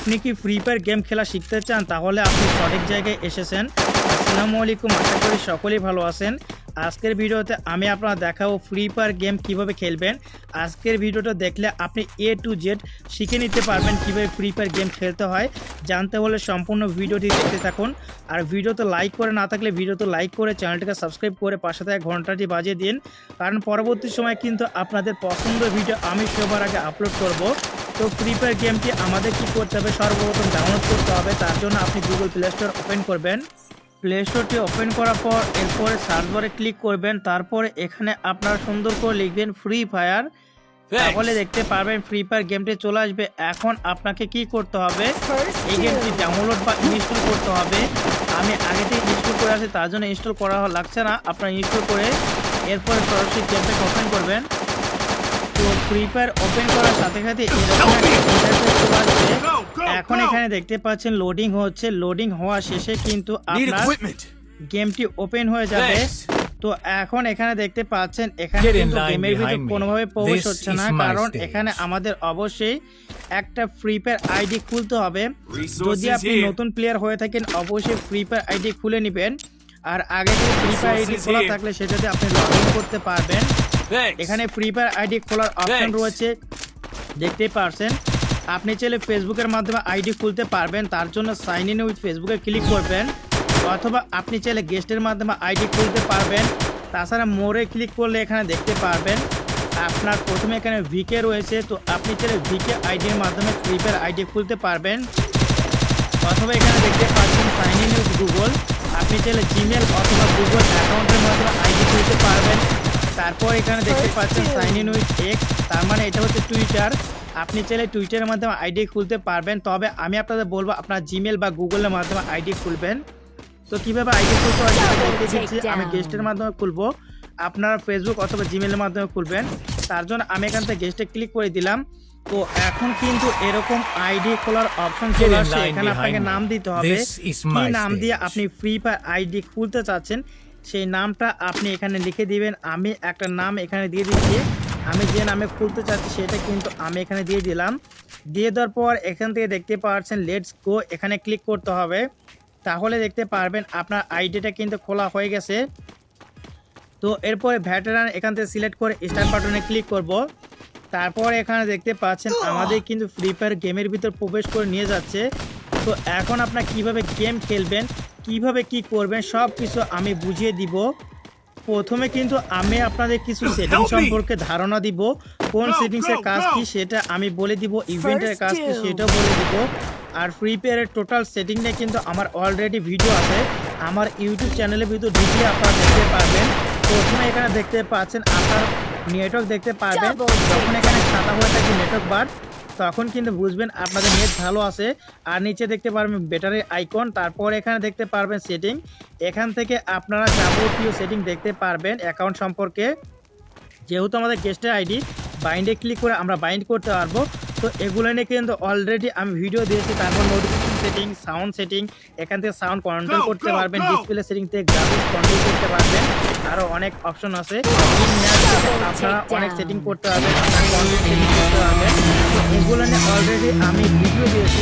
আপনি কি free fire game খেলা শিখতে চান? তাহলে আপনি সঠিক জায়গায় এসেছেন। আসসালামু আলাইকুম, আশা করি সকলেই ভালো আছেন। আজকের ভিডিওতে আমি আপনারা দেখাবো ফ্রি ফায়ার গেম কিভাবে খেলবেন। আজকের ভিডিওটা দেখলে আপনি A to Z শিখে নিতে পারবেন কিভাবে ফ্রি ফায়ার গেম খেলতে হয়। জানতে হলে সম্পূর্ণ ভিডিওটি দেখতে থাকুন। আর ভিডিওতে লাইক করে না থাকলে ভিডিওতে লাইক করে চ্যানেলটিকে সাবস্ক্রাইব করে পাশে থাকা ঘন্টাটি বাজিয়ে দিন, কারণ পরবর্তী সময় কিন্তু আপনাদের পছন্দের ভিডিও আমি সবার আগে আপলোড করব। তো ফ্রি ফায়ার গেমটি আমাদের কি করতে হবে, সর্বপ্রথম ডাউনলোড করতে হবে। তার জন্য আপনি গুগল প্লে স্টোর ওপেন করবেন। প্লে স্টোরটি ওপেন করার পর এরপরে সার্চ বারে ক্লিক করবেন। তারপরে এখানে আপনারা সুন্দর করে লিখবেন ফ্রি ফায়ার, তাহলে দেখতে পারবেন ফ্রি ফায়ার গেমটি চলে আসবে। এখন আপনাকে কি করতে হবে, এই গেমটি ডাউনলোড বা ইনস্টল করতে হবে। আমি আগে থেকে ইনস্টল করে আছি, তার জন্য ইনস্টল করা লাগছে না। আপনারা ইনস্টল করে এরপরে সরাসরি গেমটাকে ওপেন করবেন। তো ফ্রি ফায়ার ওপেন করার সাথে সাথে এরকম একটা ইন্টারফেস চলে আসবে। এখন এখানে দেখতে পাচ্ছেন লোডিং হচ্ছে। লোডিং হওয়া শেষে কিন্তু আপনার গেমটি ওপেন হয়ে যাবে। তো এখন এখানে দেখতে পাচ্ছেন এখানে কিন্তু গেমের ভিতরে কোনোভাবে প্রবেশ হচ্ছে না, কারণ এখানে আমাদের অবশ্যই একটা ফ্রি ফায়ার আইডি খুলতে হবে। যদি আপনি নতুন প্লেয়ার হয়ে থাকেন অবশ্যই ফ্রি ফায়ার আইডি খুলে নেবেন। আর আগে থেকে ফ্রি ফায়ার আইডি খোলা থাকলে সেটাতে আপনি লগ ইন করতে পারবেন। এখানে ফ্রি ফায়ার আইডি খোলার অপশন রয়েছে, দেখতেই পারছেন। আপনি চাইলে ফেসবুকের মাধ্যমে আইডি খুলতে পারবেন, তার জন্য সাইন ইন উইথ ফেসবুকে ক্লিক করবেন, অথবা আপনি চাইলে গেস্টের মাধ্যমে আইডি খুলতে পারবেন। তাছাড়া মোড়ে ক্লিক করলে এখানে দেখতে পারবেন আপনার প্রথমে এখানে ভিকে রয়েছে। তো আপনি চাইলে ভিকে আইডির মাধ্যমে ফ্রি ফায়ার আইডি খুলতে পারবেন, অথবা এখানে দেখতে পাচ্ছেন সাইন ইন উইথ গুগল। আপনি চাইলে জিমেল অথবা গুগল অ্যাকাউন্টের মাধ্যমে আইডি খুলতে পারবেন। তারপর এখানে দেখতে পাচ্ছেন সাইন ইন উইথ এক্স, তার মানে এটা হচ্ছে টুইটার। আপনি চাইলে টুইটারের মাধ্যমে আইডি খুলতে পারবেন, তবে আমি আপনাদের বলবো আপনার জিমেল বা গুগলের মাধ্যমে আইডি খুলবেন। তো কীভাবে আইডি খুলতে হয় সেটা দেখিয়ে দিচ্ছি। আমি গেস্টের মাধ্যমে খুলবো, আপনারা ফেসবুক অথবা জিমেলের মাধ্যমে খুলবেন। তার জন্য আমি এখান থেকে গেস্টে ক্লিক করে দিলাম। তো এখন কিন্তু এরকম আইডি খোলার অপশন চলে আসছে। এখানে আপনাকে নাম দিতে হবে, কি নাম দিয়ে আপনি ফ্রি ফায়ার আইডি খুলতে চাচ্ছেন সেই নামটা আপনি এখানে লিখে দিবেন। আমি একটা নাম এখানে দিয়ে দিচ্ছি, আমি যে নামে খুলতে চাচ্ছি সেটা কিন্তু আমি এখানে দিয়ে দিলাম। দিয়ে দেওয়ার পর এখান থেকে দেখতে পাচ্ছেন লেটস গো, এখানে ক্লিক করতে হবে। তাহলে দেখতে পারবেন আপনার আইডিটা কিন্তু খোলা হয়ে গেছে। তো এরপরে ভ্যাটেরান এখান থেকে সিলেক্ট করে স্টার্ট বাটনে ক্লিক করব। তারপর এখানে দেখতে পাচ্ছেন আমাদের কিন্তু ফ্রি ফায়ার গেমের ভিতর প্রবেশ করে নিয়ে যাচ্ছে। তো এখন আপনারা কিভাবে গেম খেলবেন, কিভাবে কি করবেন সব কিছু আমি বুঝিয়ে দিব। প্রথমে কিন্তু আমি আপনাদের কিছু সেটিং সম্পর্কে ধারণা দিব, কোন সেটিংসের কাজ কি সেটা আমি বলে দিব, ইভেন্টের কাজ কি সেটাও বলে দিব। আর ফ্রি ফায়ারের টোটাল সেটিং নিয়ে কিন্তু আমার অলরেডি ভিডিও আছে আমার ইউটিউব চ্যানেলের ভিতর, ভিডিও আপনারা দেখতে পারবেন। প্রথমে এখানে দেখতে পাচ্ছেন আপনার নেটওয়ার্ক দেখতে পারবেন, যখন এখানে সাদা হয়ে থাকে নেটওয়ার্ক বার তখন কিন্তু বুঝবেন আপনাদের নেট ভালো আছে। আর নিচে দেখতে পারবেন ব্যাটারি আইকন, তারপর এখানে দেখতে পারবেন সেটিং। এখান থেকে আপনারা যাবতীয় সেটিং দেখতে পারবেন অ্যাকাউন্ট সম্পর্কে। যেহেতু আমাদের গেস্টের আইডি বাইন্ডে ক্লিক করে আমরা বাইন্ড করতে পারবো, তো এগুলো নিয়ে কিন্তু অলরেডি আমি ভিডিও দিয়েছি। তারপর নোটিফিকেশন সেটিং, সাউন্ড সেটিং, এখান থেকে সাউন্ড কন্ট্রোল করতে পারবেন, ডিসপ্লে সেটিং থেকে গ্রাফিক্স কন্ট্রোল করতে পারবেন, আরও অনেক অপশন আছে। আপনারা অনেক সেটিং করতে পারবেন, সেটিং করতে পারবেন। তো এগুলো নিয়ে অলরেডি আমি ভিডিও দিয়েছি।